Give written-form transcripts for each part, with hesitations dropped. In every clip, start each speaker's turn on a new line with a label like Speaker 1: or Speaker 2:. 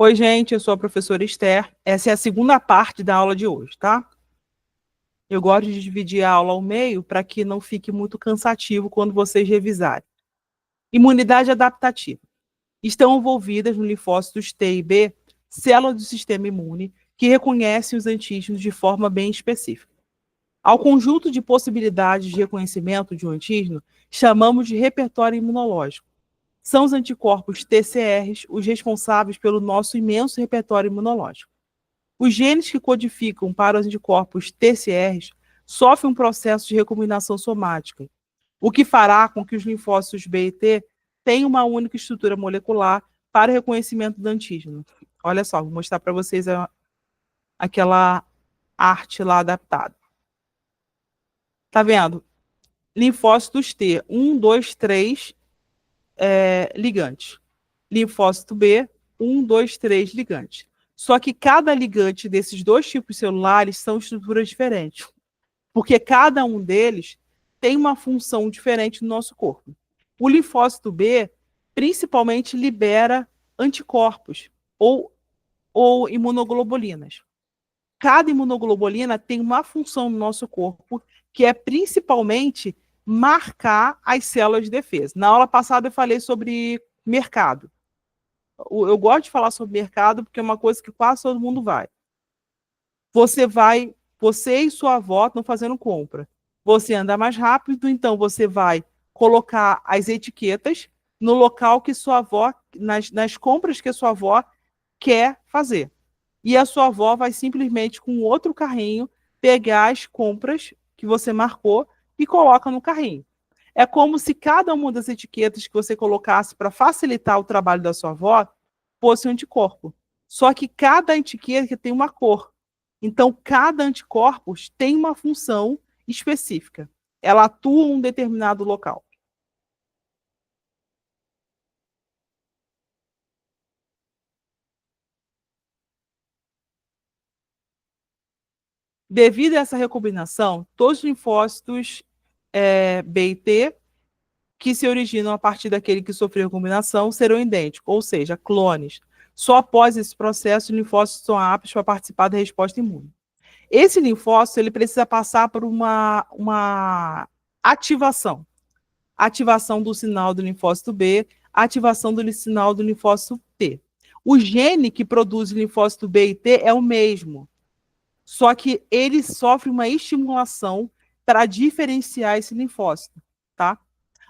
Speaker 1: Oi, gente, eu sou a professora Esther. Essa é a segunda parte da aula de hoje, tá? Eu gosto de dividir a aula ao meio para que não fique muito cansativo quando vocês revisarem. Imunidade adaptativa. Estão envolvidas no linfócitos T e B células do sistema imune que reconhecem os antígenos de forma bem específica. Ao conjunto de possibilidades de reconhecimento de um antígeno, chamamos de repertório imunológico. São os anticorpos TCRs os responsáveis pelo nosso imenso repertório imunológico. Os genes que codificam para os anticorpos TCRs sofrem um processo de recombinação somática, o que fará com que os linfócitos B e T tenham uma única estrutura molecular para o reconhecimento do antígeno. Olha só, vou mostrar para vocês aquela arte lá adaptada. Tá vendo? Linfócitos T, 1, 2, 3 ligantes. Linfócito B, 1, 2, 3 ligantes. Só que cada ligante desses dois tipos celulares são estruturas diferentes, porque cada um deles tem uma função diferente no nosso corpo. O linfócito B, principalmente, libera anticorpos ou imunoglobulinas. Cada imunoglobulina tem uma função no nosso corpo, que é principalmente marcar as células de defesa. Na aula passada eu falei sobre mercado. Eu gosto de falar sobre mercado porque é uma coisa que quase todo mundo vai. Você e sua avó estão fazendo compra. Você anda mais rápido, então você vai colocar as etiquetas no local que sua avó, nas compras que a sua avó quer fazer. E a sua avó vai simplesmente com outro carrinho pegar as compras que você marcou e coloca no carrinho. É como se cada uma das etiquetas que você colocasse para facilitar o trabalho da sua avó fosse um anticorpo. Só que cada etiqueta tem uma cor. Então, cada anticorpo tem uma função específica. Ela atua em um determinado local. Devido a essa recombinação, todos os linfócitos B e T que se originam a partir daquele que sofreu recombinação serão idênticos, ou seja, clones. Só após esse processo, os linfócitos são aptos para participar da resposta imune. Esse linfócito ele precisa passar por uma ativação. Ativação do sinal do linfócito B, ativação do sinal do linfócito T. O gene que produz o linfócito B e T é o mesmo, só que ele sofre uma estimulação para diferenciar esse linfócito, tá?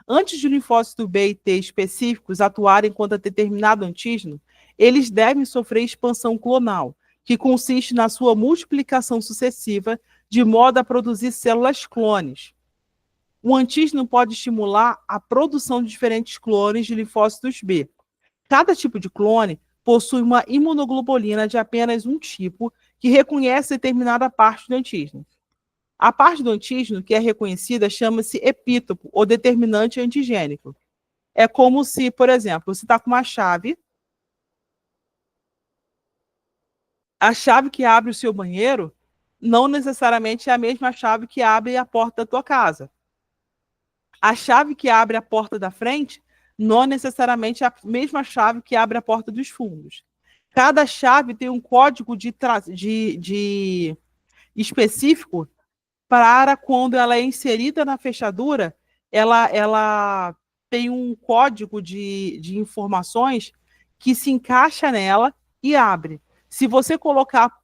Speaker 1: Antes de linfócito B e T específicos atuarem contra determinado antígeno, eles devem sofrer expansão clonal, que consiste na sua multiplicação sucessiva, de modo a produzir células clones. O antígeno pode estimular a produção de diferentes clones de linfócitos B. Cada tipo de clone possui uma imunoglobulina de apenas um tipo, que reconhece determinada parte do antígeno. A parte do antígeno que é reconhecida chama-se epítopo, ou determinante antigênico. É como se, por exemplo, você está com uma chave, a chave que abre o seu banheiro não necessariamente é a mesma chave que abre a porta da tua casa. A chave que abre a porta da frente não necessariamente é a mesma chave que abre a porta dos fundos. Cada chave tem um código de específico para quando ela é inserida na fechadura, ela tem um código de informações que se encaixa nela e abre. Se você colocar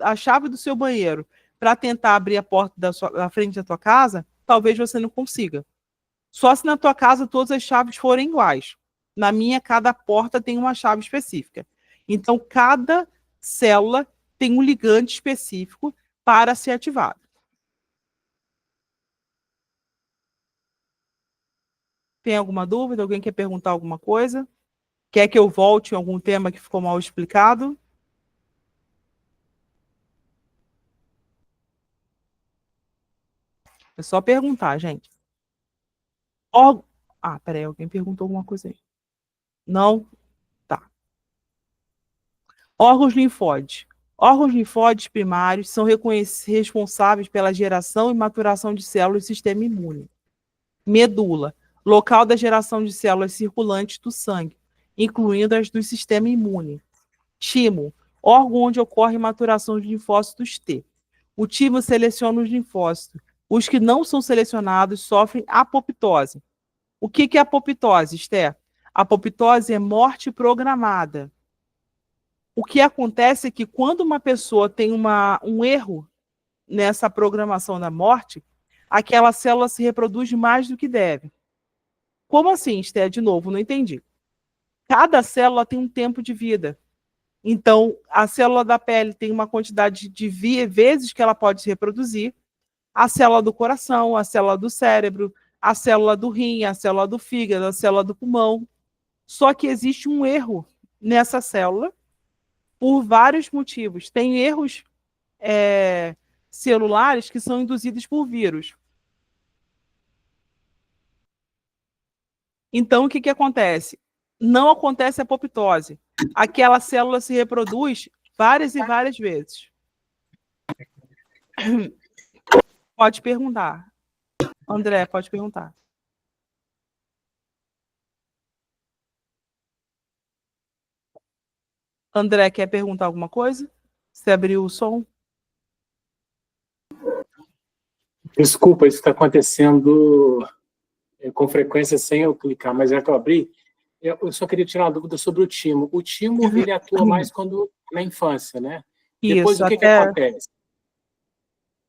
Speaker 1: a chave do seu banheiro para tentar abrir a porta da frente da tua casa, talvez você não consiga. Só se na tua casa todas as chaves forem iguais. Na minha, cada porta tem uma chave específica. Então, cada célula tem um ligante específico para ser ativado. Tem alguma dúvida? Alguém quer perguntar alguma coisa? Quer que eu volte em algum tema que ficou mal explicado? É só perguntar, gente. Peraí, alguém perguntou alguma coisa aí. Não? Tá. Órgãos linfóides. Órgãos linfóides primários são responsáveis pela geração e maturação de células do sistema imune. Medula, local da geração de células circulantes do sangue, incluindo as do sistema imune. Timo, órgão onde ocorre maturação de linfócitos T. O timo seleciona os linfócitos. Os que não são selecionados sofrem apoptose. O que é apoptose, Esther? Apoptose é morte programada. O que acontece é que quando uma pessoa tem um erro nessa programação da morte, aquela célula se reproduz mais do que deve. Como assim, Esther? De novo, não entendi. Cada célula tem um tempo de vida. Então, a célula da pele tem uma quantidade de vezes que ela pode se reproduzir. A célula do coração, a célula do cérebro, a célula do rim, a célula do fígado, a célula do pulmão. Só que existe um erro nessa célula por vários motivos. Tem erros celulares que são induzidos por vírus. Então, o que acontece? Não acontece a apoptose. Aquela célula se reproduz várias e várias vezes. Pode perguntar. André, pode perguntar. André, quer perguntar alguma coisa? Você abriu o som?
Speaker 2: Desculpa, isso está acontecendo com frequência sem eu clicar, mas já que eu abri, eu só queria tirar uma dúvida sobre o timo. O timo, ele atua mais quando na infância, né? Depois,
Speaker 1: Isso,
Speaker 2: o que acontece?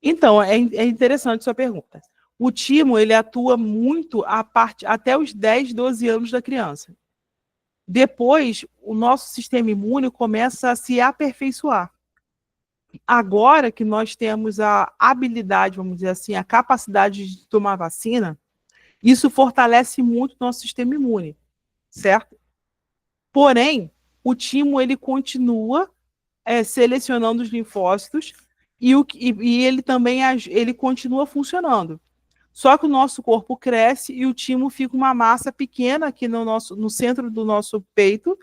Speaker 1: Então, é interessante sua pergunta. O timo, ele atua muito até os 10, 12 anos da criança. Depois, o nosso sistema imune começa a se aperfeiçoar. Agora que nós temos a habilidade, vamos dizer assim, a capacidade de tomar vacina, isso fortalece muito o nosso sistema imune, certo? Porém, o timo, ele continua selecionando os linfócitos e ele também ele continua funcionando. Só que o nosso corpo cresce e o timo fica uma massa pequena aqui no centro do nosso peito.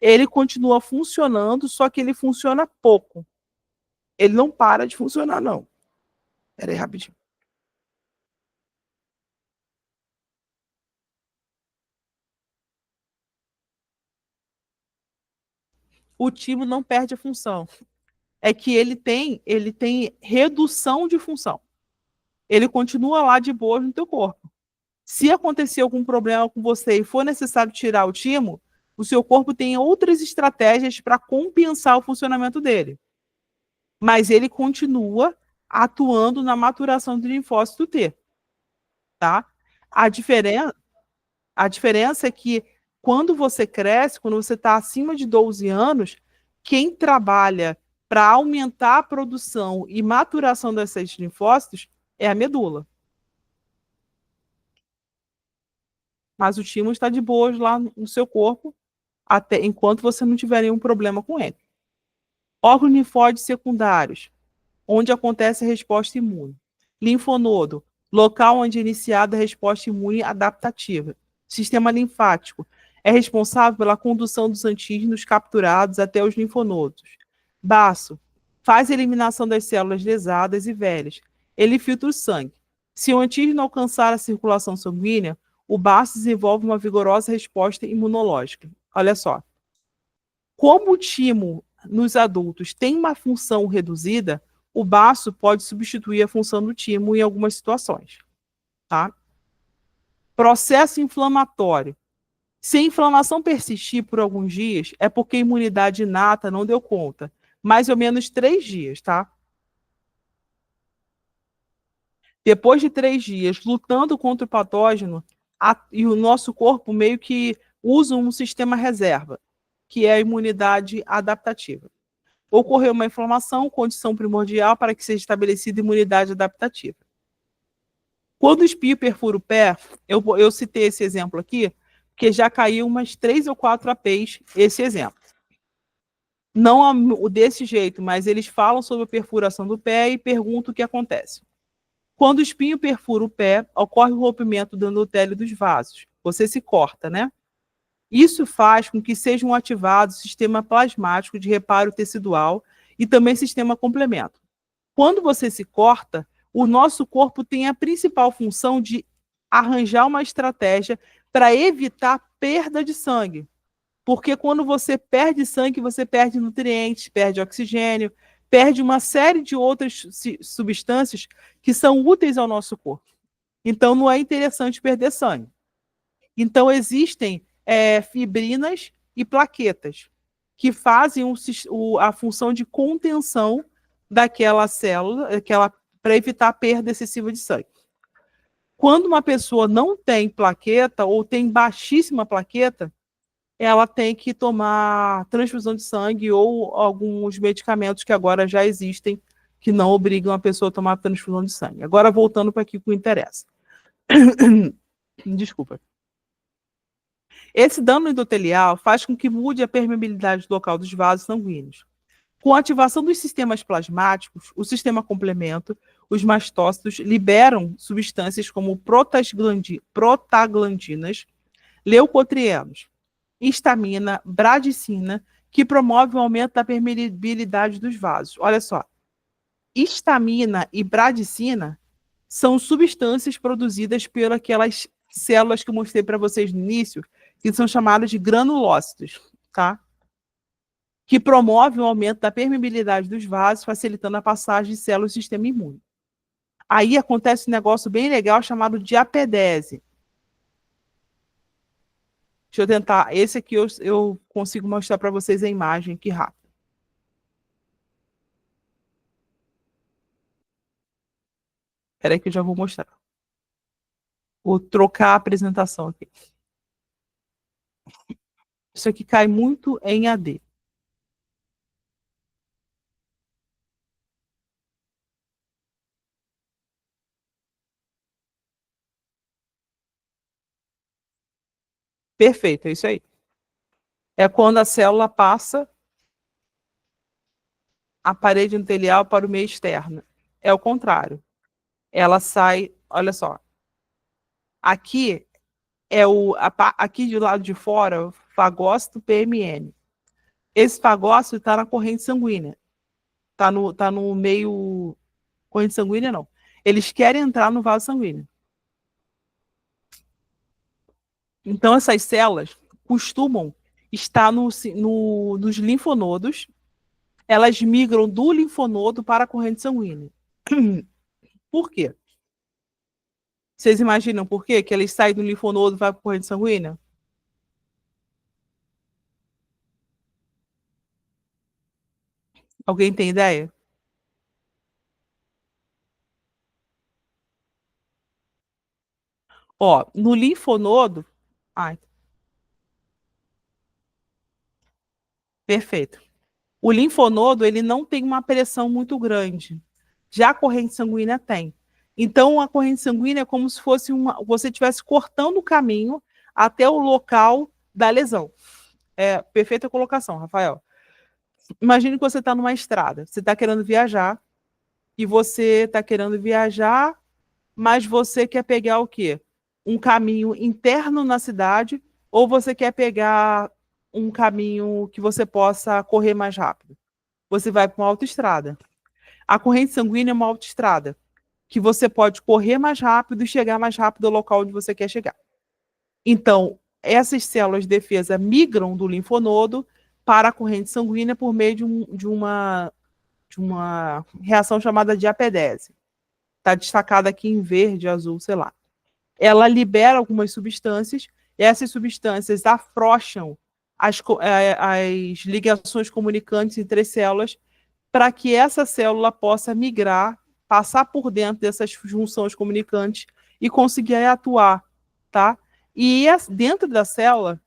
Speaker 1: Ele continua funcionando, só que ele funciona pouco. Ele não para de funcionar, não. Espera aí, rapidinho. O timo não perde a função. É que ele tem redução de função. Ele continua lá de boa no teu corpo. Se acontecer algum problema com você e for necessário tirar o timo, o seu corpo tem outras estratégias para compensar o funcionamento dele. Mas ele continua atuando na maturação do linfócito T. Tá? A diferença é que quando você cresce, quando você está acima de 12 anos, quem trabalha para aumentar a produção e maturação desses linfócitos é a medula. Mas o timo está de boas lá no seu corpo, até enquanto você não tiver nenhum problema com ele. Órgãos linfóides secundários, onde acontece a resposta imune. Linfonodo, local onde é iniciada a resposta imune adaptativa. Sistema linfático, é responsável pela condução dos antígenos capturados até os linfonodos. Baço, faz a eliminação das células lesadas e velhas. Ele filtra o sangue. Se o antígeno alcançar a circulação sanguínea, o baço desenvolve uma vigorosa resposta imunológica. Olha só. Como o timo nos adultos tem uma função reduzida, o baço pode substituir a função do timo em algumas situações. Tá? Processo inflamatório. Se a inflamação persistir por alguns dias, é porque a imunidade inata não deu conta. Mais ou menos 3 dias, tá? Depois de 3 dias lutando contra o patógeno, e o nosso corpo meio que usa um sistema reserva, que é a imunidade adaptativa. Ocorreu uma inflamação, condição primordial para que seja estabelecida imunidade adaptativa. Quando o espinho perfura o pé, eu citei esse exemplo aqui, porque já caiu umas 3 ou 4 APs esse exemplo. Não desse jeito, mas eles falam sobre a perfuração do pé e perguntam o que acontece. Quando o espinho perfura o pé, ocorre o rompimento do endotélio dos vasos. Você se corta, né? Isso faz com que sejam ativados o sistema plasmático de reparo tecidual e também sistema complemento. Quando você se corta, o nosso corpo tem a principal função de arranjar uma estratégia para evitar perda de sangue. Porque quando você perde sangue, você perde nutrientes, perde oxigênio, perde uma série de outras substâncias que são úteis ao nosso corpo. Então, não é interessante perder sangue. Então, existem fibrinas e plaquetas que fazem a função de contenção daquela célula, para evitar a perda excessiva de sangue. Quando uma pessoa não tem plaqueta ou tem baixíssima plaqueta, ela tem que tomar transfusão de sangue ou alguns medicamentos que agora já existem que não obrigam a pessoa a tomar transfusão de sangue. Agora, voltando para aqui que interessa. Desculpa. Esse dano endotelial faz com que mude a permeabilidade local dos vasos sanguíneos. Com a ativação dos sistemas plasmáticos, o sistema complemento, os mastócitos liberam substâncias como prostaglandinas, leucotrienos, histamina, bradicina, que promove o aumento da permeabilidade dos vasos. Olha só, histamina e bradicina são substâncias produzidas por aquelas células que eu mostrei para vocês no início, que são chamadas de granulócitos, tá? Que promove o aumento da permeabilidade dos vasos, facilitando a passagem de células do sistema imune. Aí acontece um negócio bem legal chamado diapedese. Deixa eu tentar. Esse aqui eu consigo mostrar para vocês a imagem aqui rápido. Espera aí que eu já vou mostrar. Vou trocar a apresentação aqui. Isso aqui cai muito em AD. Perfeito, é isso aí. É quando a célula passa a parede endotelial para o meio externo. É o contrário. Ela sai, olha só. Aqui é aqui do lado de fora, o fagócito PMN. Esse fagócito está na corrente sanguínea. Tá no meio. Corrente sanguínea, não. Eles querem entrar no vaso sanguíneo. Então, essas células costumam estar nos linfonodos. Elas migram do linfonodo para a corrente sanguínea. Por quê? Vocês imaginam por quê? Que eles saem do linfonodo e vão para a corrente sanguínea? Alguém tem ideia? Ó, no linfonodo. Ai, perfeito. O linfonodo, ele não tem uma pressão muito grande. Já a corrente sanguínea tem. Então, a corrente sanguínea é como se fosse você estivesse cortando o caminho até o local da lesão. É, perfeita colocação, Rafael. Imagine que você está numa estrada. Você está querendo viajar e você está querendo viajar, mas você quer pegar o quê? Um caminho interno na cidade ou você quer pegar um caminho que você possa correr mais rápido? Você vai para uma autoestrada. A corrente sanguínea é uma autoestrada que você pode correr mais rápido e chegar mais rápido ao local onde você quer chegar. Então, essas células de defesa migram do linfonodo para a corrente sanguínea por meio de uma reação chamada diapedese. Está destacada aqui em verde, azul, sei lá. Ela libera algumas substâncias, e essas substâncias afrouxam as ligações comunicantes entre as células para que essa célula possa migrar, passar por dentro dessas junções comunicantes e conseguir atuar, tá? E dentro da célula,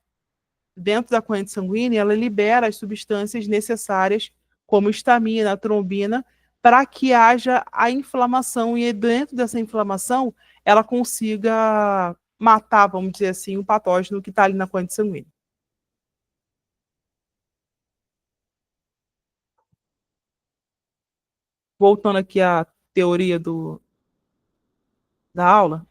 Speaker 1: dentro da corrente sanguínea, ela libera as substâncias necessárias, como histamina, trombina, para que haja a inflamação e dentro dessa inflamação ela consiga matar, vamos dizer assim, o patógeno que está ali na corrente sanguínea. Voltando aqui à teoria da aula.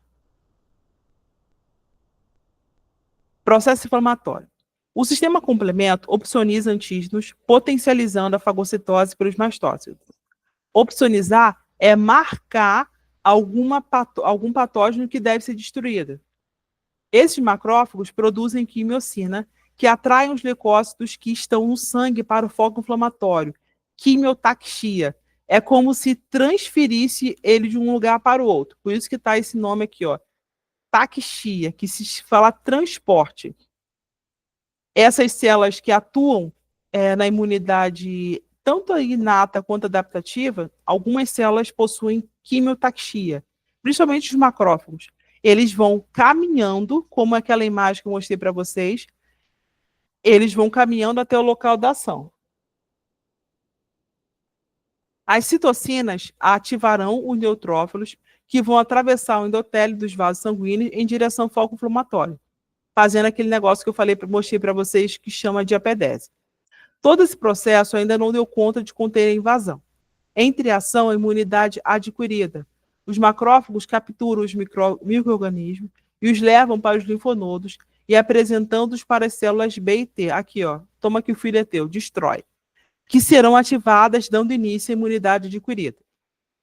Speaker 1: Processo inflamatório. O sistema complemento opsoniza antígenos, potencializando a fagocitose pelos mastócitos. Opsonizar é marcar algum patógeno que deve ser destruído. Esses macrófagos produzem quimiocina, que atraem os leucócitos que estão no sangue para o foco inflamatório. Quimiotaxia. É como se transferisse ele de um lugar para o outro. Por isso que está esse nome aqui, ó. Taxia, que se fala transporte. Essas células que atuam na imunidade, tanto a inata quanto a adaptativa, algumas células possuem quimiotaxia, principalmente os macrófagos. Eles vão caminhando, como aquela imagem que eu mostrei para vocês, eles vão caminhando até o local da ação. As citocinas ativarão os neutrófilos, que vão atravessar o endotélio dos vasos sanguíneos em direção ao foco inflamatório, fazendo aquele negócio que eu mostrei para vocês, que chama de apedese. Todo esse processo ainda não deu conta de conter a invasão. Entre ação, a imunidade adquirida. Os macrófagos capturam os micro-organismos e os levam para os linfonodos e apresentando-os para as células B e T. Aqui, ó, toma que o filho é teu, destrói. Que serão ativadas, dando início à imunidade adquirida.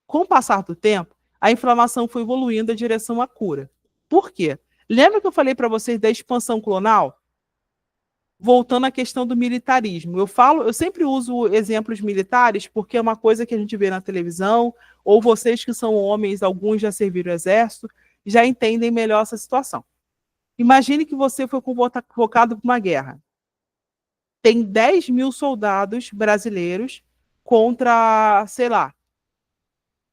Speaker 1: Com o passar do tempo, a inflamação foi evoluindo em direção à cura. Por quê? Lembra que eu falei para vocês da expansão clonal? Voltando à questão do militarismo. Eu sempre uso exemplos militares porque é uma coisa que a gente vê na televisão, ou vocês que são homens, alguns já serviram o exército, já entendem melhor essa situação. Imagine que você foi convocado para uma guerra. Tem 10 mil soldados brasileiros contra, sei lá,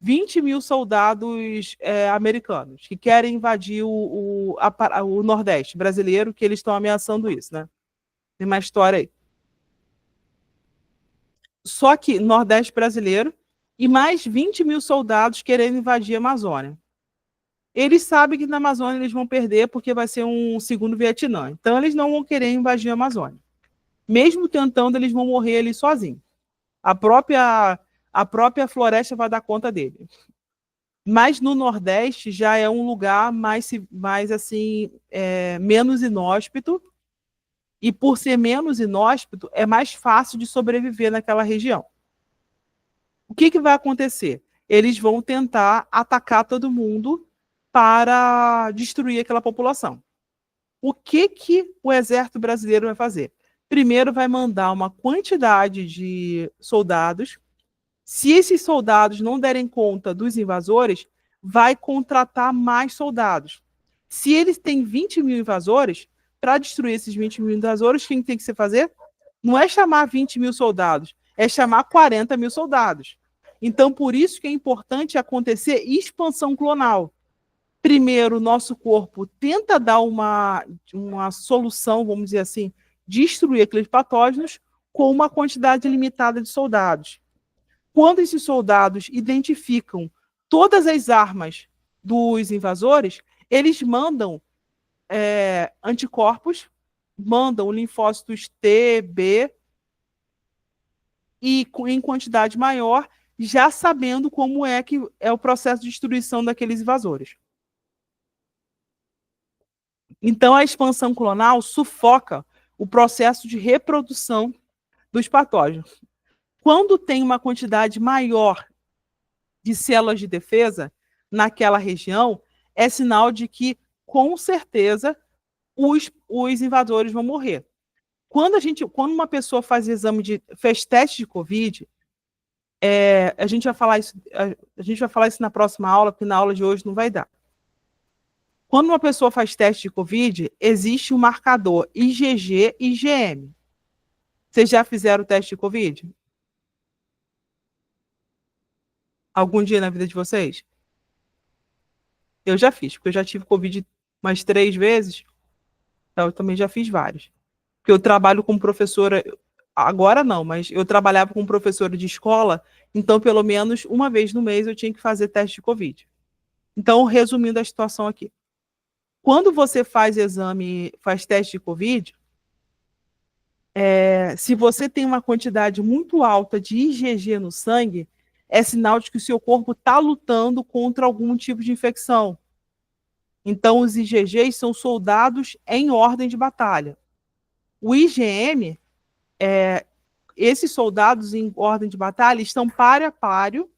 Speaker 1: 20 mil soldados americanos que querem invadir o Nordeste brasileiro, que eles estão ameaçando isso, né? Tem uma história aí. Só que Nordeste brasileiro e mais 20 mil soldados querendo invadir a Amazônia. Eles sabem que na Amazônia eles vão perder porque vai ser um segundo Vietnã. Então eles não vão querer invadir a Amazônia. Mesmo tentando, eles vão morrer ali sozinhos. A própria floresta vai dar conta dele. Mas no Nordeste já é um lugar mais assim, menos inóspito. E por ser menos inóspito, é mais fácil de sobreviver naquela região. O que vai acontecer? Eles vão tentar atacar todo mundo para destruir aquela população. O que o exército brasileiro vai fazer? Primeiro vai mandar uma quantidade de soldados. Se esses soldados não derem conta dos invasores, vai contratar mais soldados. Se eles têm 20 mil invasores, para destruir esses 20 mil invasores, quem tem que se fazer? Não é chamar 20 mil soldados, é chamar 40 mil soldados. Então, por isso que é importante acontecer expansão clonal. Primeiro, o nosso corpo tenta dar uma solução, vamos dizer assim, destruir aqueles patógenos com uma quantidade limitada de soldados. Quando esses soldados identificam todas as armas dos invasores, eles mandam anticorpos, mandam linfócitos T, B, e em quantidade maior, já sabendo como é que é o processo de destruição daqueles invasores. Então, a expansão clonal sufoca o processo de reprodução dos patógenos. Quando tem uma quantidade maior de células de defesa naquela região, é sinal de que, com certeza, os invasores vão morrer. Quando uma pessoa faz teste de Covid, a gente vai falar isso na próxima aula, porque na aula de hoje não vai dar. Quando uma pessoa faz teste de Covid, existe um marcador IgG e IgM. Vocês já fizeram o teste de Covid? Algum dia na vida de vocês? Eu já fiz, porque eu já tive Covid umas 3 vezes. Então, eu também já fiz vários. Porque eu trabalho como professora, agora não, mas eu trabalhava como professora de escola, então pelo menos uma vez no mês eu tinha que fazer teste de Covid. Então, resumindo a situação aqui. Quando você faz teste de Covid, se você tem uma quantidade muito alta de IgG no sangue, é sinal de que o seu corpo está lutando contra algum tipo de infecção. Então, os IgGs são soldados em ordem de batalha. O IgM, esses soldados em ordem de batalha estão páreo a páreo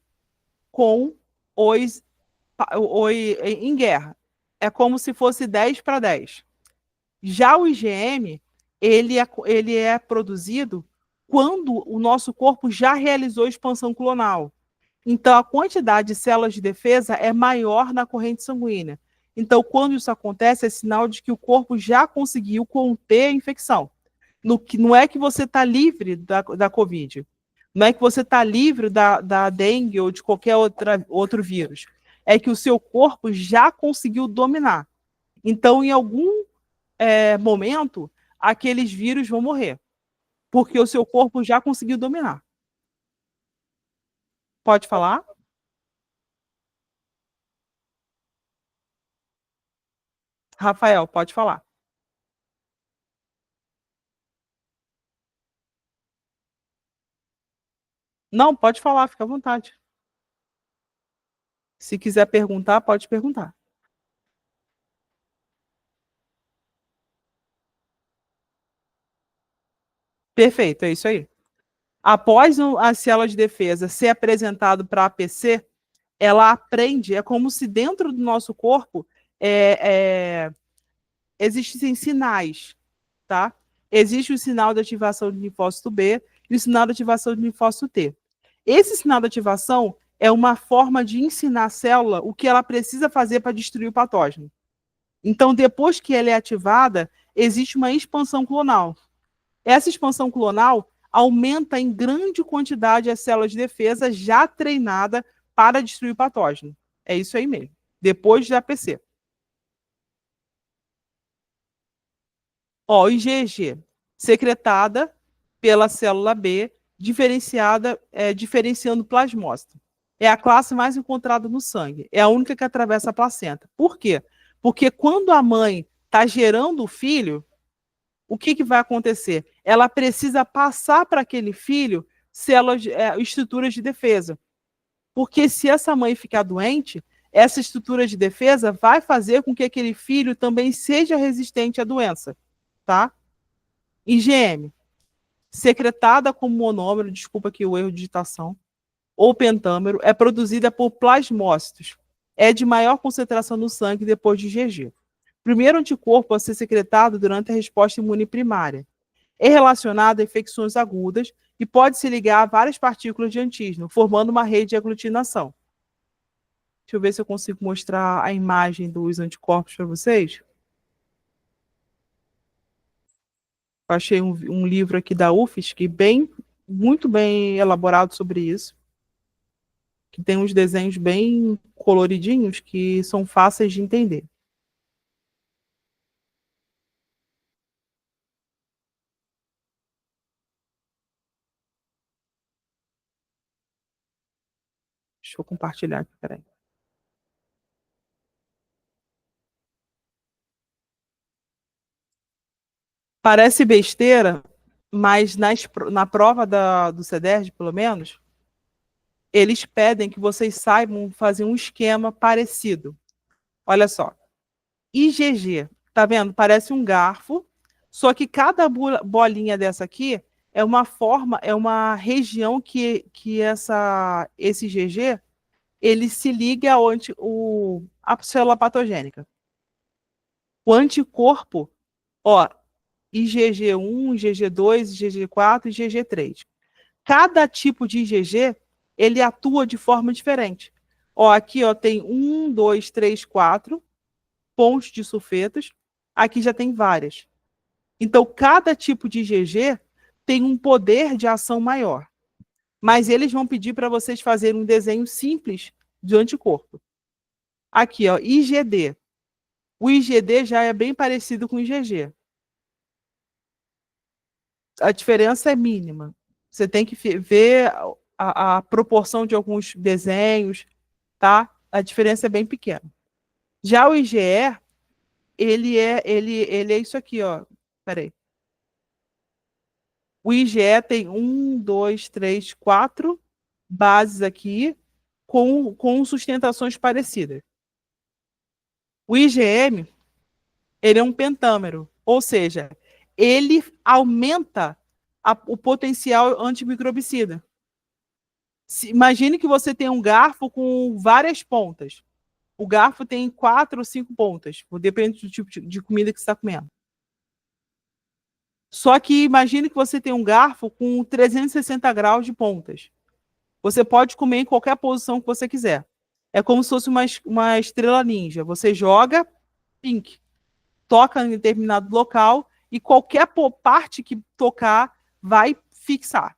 Speaker 1: com os em guerra. É como se fosse 10 para 10. Já o IgM ele é produzido quando o nosso corpo já realizou expansão clonal. Então, a quantidade de células de defesa é maior na corrente sanguínea. Então, quando isso acontece, é sinal de que o corpo já conseguiu conter a infecção. Não é que você está livre da Covid, não é que você está livre da dengue ou de qualquer outro vírus. É que o seu corpo já conseguiu dominar. Então, em algum momento, aqueles vírus vão morrer, porque o seu corpo já conseguiu dominar. Pode falar? Rafael, pode falar. Não, pode falar, fica à vontade. Se quiser perguntar, pode perguntar. Perfeito, é isso aí. Após a célula de defesa ser apresentado para a APC, ela aprende, é como se dentro do nosso corpo existissem sinais, tá? Existe o sinal de ativação de linfócito B e o sinal de ativação de linfócito T. Esse sinal de ativação é uma forma de ensinar a célula o que ela precisa fazer para destruir o patógeno. Então, depois que ela é ativada, existe uma expansão clonal. Essa expansão clonal aumenta em grande quantidade as células de defesa já treinada para destruir o patógeno. É isso aí mesmo. Depois da APC. Ó, IgG, secretada pela célula B, diferenciando plasmócito. É a classe mais encontrada no sangue. É a única que atravessa a placenta. Por quê? Porque quando a mãe está gerando o filho, o que vai acontecer? Ela precisa passar para aquele filho células, estruturas de defesa. Porque se essa mãe ficar doente, essa estrutura de defesa vai fazer com que aquele filho também seja resistente à doença, tá? IgM, secretada como monômero, desculpa aqui o erro de digitação, ou pentâmero, é produzida por plasmócitos. É de maior concentração no sangue depois de IgG. Primeiro anticorpo a ser secretado durante a resposta imune primária. É relacionado a infecções agudas e pode se ligar a várias partículas de antígeno, formando uma rede de aglutinação. Deixa eu ver se eu consigo mostrar a imagem dos anticorpos para vocês. Achei um livro aqui da UFSC, muito bem elaborado sobre isso, que tem uns desenhos bem coloridinhos que são fáceis de entender. Deixa eu compartilhar aqui, peraí. Parece besteira, mas na prova do CEDERJ, pelo menos, eles pedem que vocês saibam fazer um esquema parecido. Olha só. IgG, tá vendo? Parece um garfo, só que cada bolinha dessa aqui é uma forma, é uma região que esse IgG ele se liga à célula patogênica. O anticorpo, ó, IgG1, IgG2, IgG4 e IgG3. Cada tipo de IgG, ele atua de forma diferente. Ó, aqui ó, tem 1, 2, 3, 4 pontos de sulfetos. Aqui já tem várias. Então, cada tipo de IgG tem um poder de ação maior. Mas eles vão pedir para vocês fazerem um desenho simples de anticorpo. Aqui, ó, IgD. O IgD já é bem parecido com o IgG. A diferença é mínima. Você tem que ver a proporção de alguns desenhos, tá? A diferença é bem pequena. Já o IgE, ele é isso aqui, ó. Peraí. O IgE tem 1, 2, 3, 4 bases aqui com sustentações parecidas. O IgM, ele é um pentâmero, ou seja, ele aumenta o potencial antimicrobicida. Imagine que você tem um garfo com várias pontas. O garfo tem 4 ou 5 pontas, depende do tipo de comida que você está comendo. Só que imagine que você tem um garfo com 360 graus de pontas. Você pode comer em qualquer posição que você quiser. É como se fosse uma estrela ninja. Você joga, pink, toca em determinado local e qualquer parte que tocar vai fixar.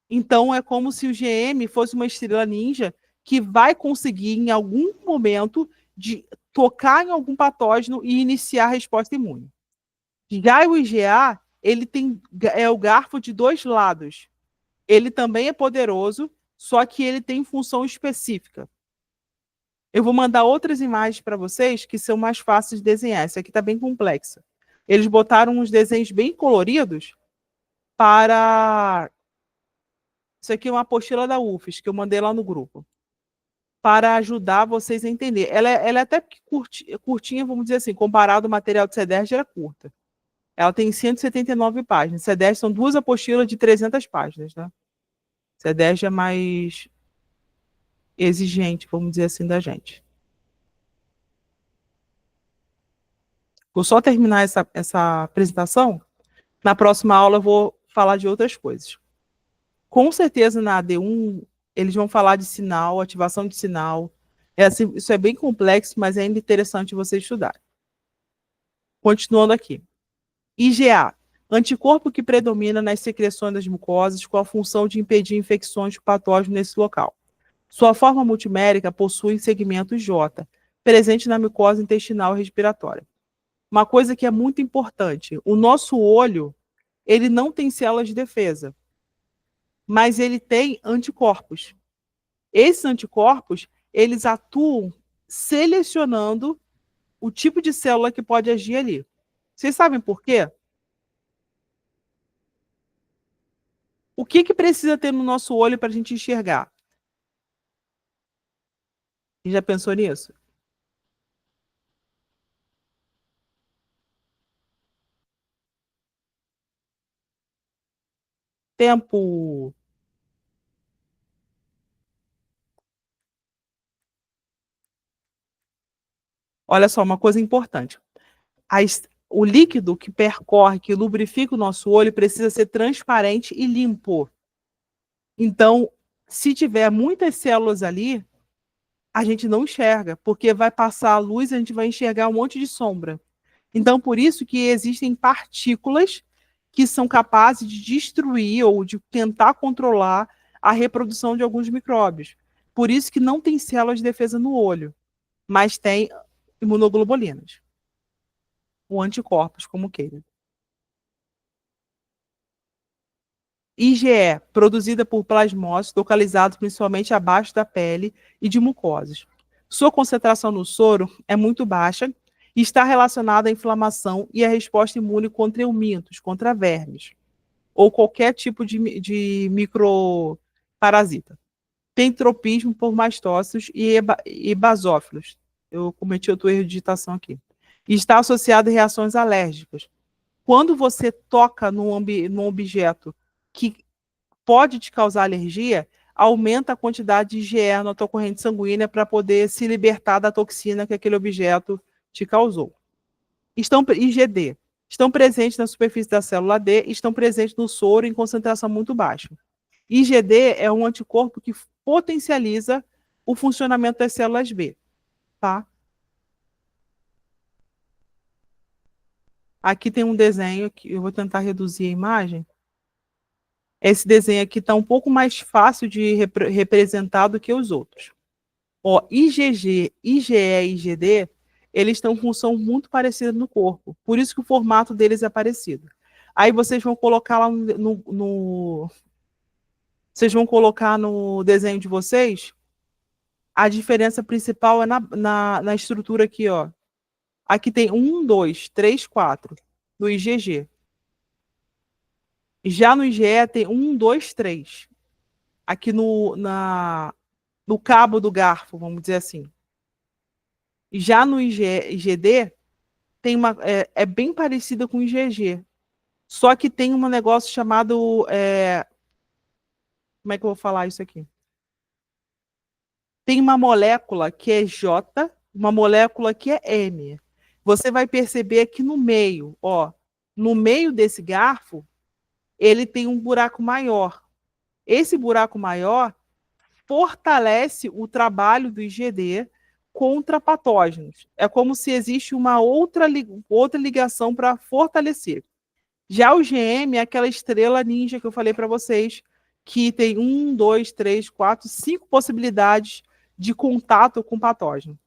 Speaker 1: Então é como se o GM fosse uma estrela ninja que vai conseguir em algum momento de tocar em algum patógeno e iniciar a resposta imune. Já o IgA, ele tem o garfo de dois lados. Ele também é poderoso, só que ele tem função específica. Eu vou mandar outras imagens para vocês que são mais fáceis de desenhar. Essa aqui está bem complexa. Eles botaram uns desenhos bem coloridos para... Isso aqui é uma apostila da UFES, que eu mandei lá no grupo, para ajudar vocês a entender. Ela é até curtinha, vamos dizer assim, comparado ao material do CEDERJ, era curta. Ela tem 179 páginas. CEDERJ são duas apostilas de 300 páginas, né? CEDERJ é mais exigente, vamos dizer assim, da gente. Vou só terminar essa apresentação. Na próxima aula eu vou falar de outras coisas. Com certeza na AD1 eles vão falar de sinal, ativação de sinal. Assim, isso é bem complexo, mas é ainda interessante você estudar. Continuando aqui. IgA, anticorpo que predomina nas secreções das mucosas com a função de impedir infecções de patógeno nesse local. Sua forma multimérica possui segmentos J, presente na mucosa intestinal e respiratória. Uma coisa que é muito importante, o nosso olho, ele não tem células de defesa, mas ele tem anticorpos. Esses anticorpos, eles atuam selecionando o tipo de célula que pode agir ali. Vocês sabem por quê? O que precisa ter no nosso olho para a gente enxergar? Você já pensou nisso? Tempo. Olha só, uma coisa importante. O líquido que percorre, que lubrifica o nosso olho, precisa ser transparente e limpo. Então, se tiver muitas células ali, a gente não enxerga, porque vai passar a luz e a gente vai enxergar um monte de sombra. Então, por isso que existem partículas que são capazes de destruir ou de tentar controlar a reprodução de alguns micróbios. Por isso que não tem células de defesa no olho, mas tem imunoglobulinas, ou anticorpos, como queira. IgE, produzida por plasmócitos localizados principalmente abaixo da pele e de mucosas. Sua concentração no soro é muito baixa e está relacionada à inflamação e à resposta imune contra eumintos, contra vermes, ou qualquer tipo de microparasita. Tem tropismo por mastócitos e basófilos. Eu cometi outro erro de digitação aqui. E está associado a reações alérgicas. Quando você toca num objeto que pode te causar alergia, aumenta a quantidade de IgE na tua corrente sanguínea para poder se libertar da toxina que aquele objeto te causou. IgD. Estão presentes na superfície da célula D e estão presentes no soro em concentração muito baixa. IgD é um anticorpo que potencializa o funcionamento das células B. Tá? Aqui tem um desenho que eu vou tentar reduzir a imagem. Esse desenho aqui está um pouco mais fácil de representar do que os outros. Ó, IgG, IgE e IgD, eles têm uma função muito parecida no corpo. Por isso que o formato deles é parecido. Aí vocês vão colocar lá vocês vão colocar no desenho de vocês, a diferença principal é na estrutura aqui, ó. Aqui tem 1, 2, 3, 4 do IgG. Já no IgE tem 1, 2, 3. Aqui no cabo do garfo, vamos dizer assim. Já no IgD, tem é bem parecida com o IgG. Só que tem um negócio chamado... como é que eu vou falar isso aqui? Tem uma molécula que é J, uma molécula que é M. Você vai perceber aqui no meio, ó, no meio desse garfo, ele tem um buraco maior. Esse buraco maior fortalece o trabalho do IgD contra patógenos. É como se existe uma outra ligação para fortalecer. Já o GM é aquela estrela ninja que eu falei para vocês, que tem 1, 2, 3, 4, 5 possibilidades de contato com patógeno.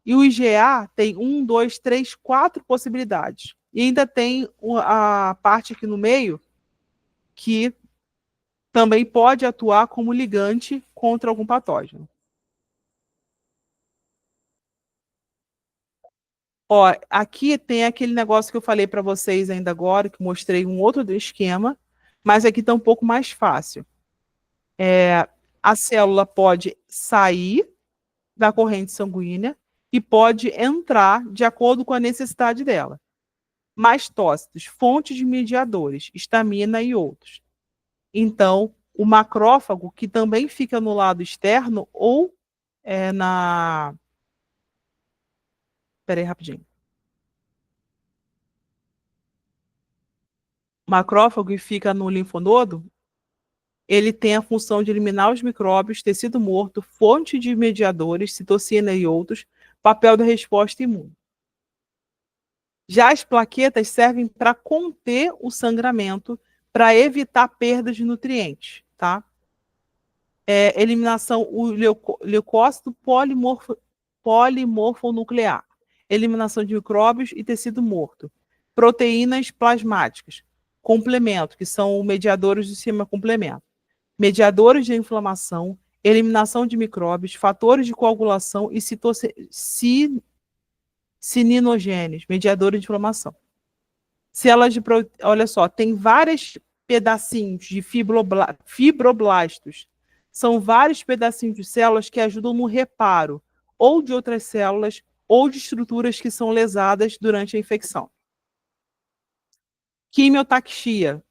Speaker 1: E o IgA tem 1, 2, 3, 4 possibilidades. E ainda tem a parte aqui no meio, que também pode atuar como ligante contra algum patógeno. Ó, aqui tem aquele negócio que eu falei para vocês ainda agora, que mostrei um outro esquema, mas aqui está um pouco mais fácil. A célula pode sair da corrente sanguínea e pode entrar de acordo com a necessidade dela. Mastócitos, fontes de mediadores, histamina e outros. Então, o macrófago, que também fica no lado externo ou na... Espera aí, rapidinho. O macrófago que fica no linfonodo, ele tem a função de eliminar os micróbios, tecido morto, fonte de mediadores, citocina e outros, papel da resposta imune. Já as plaquetas servem para conter o sangramento, para evitar perdas de nutrientes, tá? Eliminação, o leucócito polimorfonuclear, eliminação de micróbios e tecido morto, proteínas plasmáticas, complemento, que são mediadores do sistema complemento, mediadores de inflamação, eliminação de micróbios, fatores de coagulação e cininogênios, mediadores de inflamação. Células de olha só, tem vários pedacinhos de fibroblastos. São vários pedacinhos de células que ajudam no reparo ou de outras células ou de estruturas que são lesadas durante a infecção. Quimiotaxia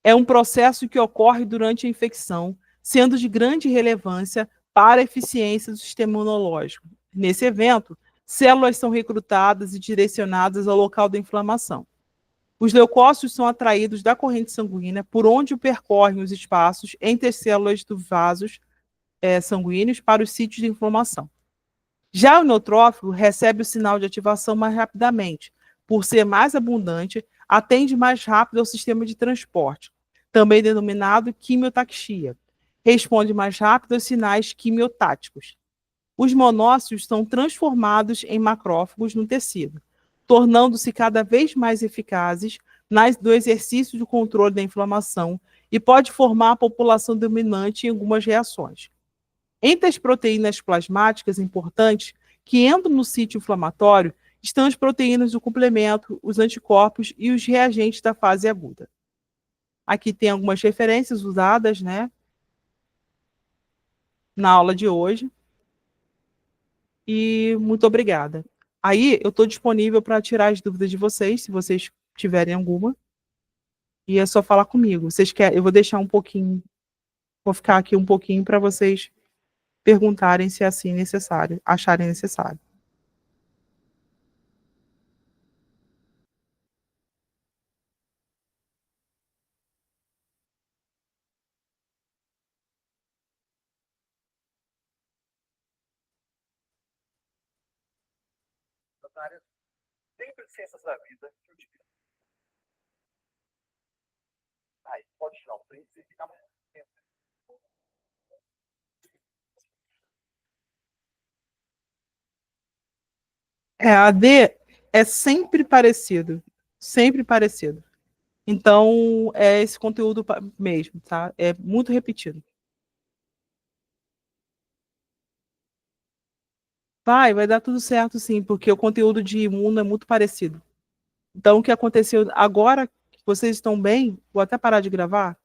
Speaker 1: é um processo que ocorre durante a infecção, sendo de grande relevância para a eficiência do sistema imunológico. Nesse evento, células são recrutadas e direcionadas ao local da inflamação. Os leucócitos são atraídos da corrente sanguínea por onde percorrem os espaços entre as células dos vasos sanguíneos para os sítios de inflamação. Já o neutrófilo recebe o sinal de ativação mais rapidamente, por ser mais abundante, atende mais rápido ao sistema de transporte, também denominado quimiotaxia. Responde mais rápido aos sinais quimiotáticos. Os monócitos são transformados em macrófagos no tecido, tornando-se cada vez mais eficazes no exercício de controle da inflamação e pode formar a população dominante em algumas reações. Entre as proteínas plasmáticas importantes que entram no sítio inflamatório estão as proteínas do complemento, os anticorpos e os reagentes da fase aguda. Aqui tem algumas referências usadas, né, na aula de hoje. E muito obrigada. Aí eu estou disponível para tirar as dúvidas de vocês, se vocês tiverem alguma. E é só falar comigo. Vocês querem? Eu vou deixar um pouquinho, vou ficar aqui um pouquinho para vocês perguntarem se é assim necessário, acharem necessário.
Speaker 3: Sempre de ciências da vida que eu tive. Aí, pode tirar o print e ficar mais tempo.
Speaker 1: A D é sempre parecido, sempre parecido. Então, é esse conteúdo mesmo, tá? É muito repetido. Vai dar tudo certo, sim, porque o conteúdo de imuno é muito parecido. Então, o que aconteceu agora, que vocês estão bem, vou até parar de gravar.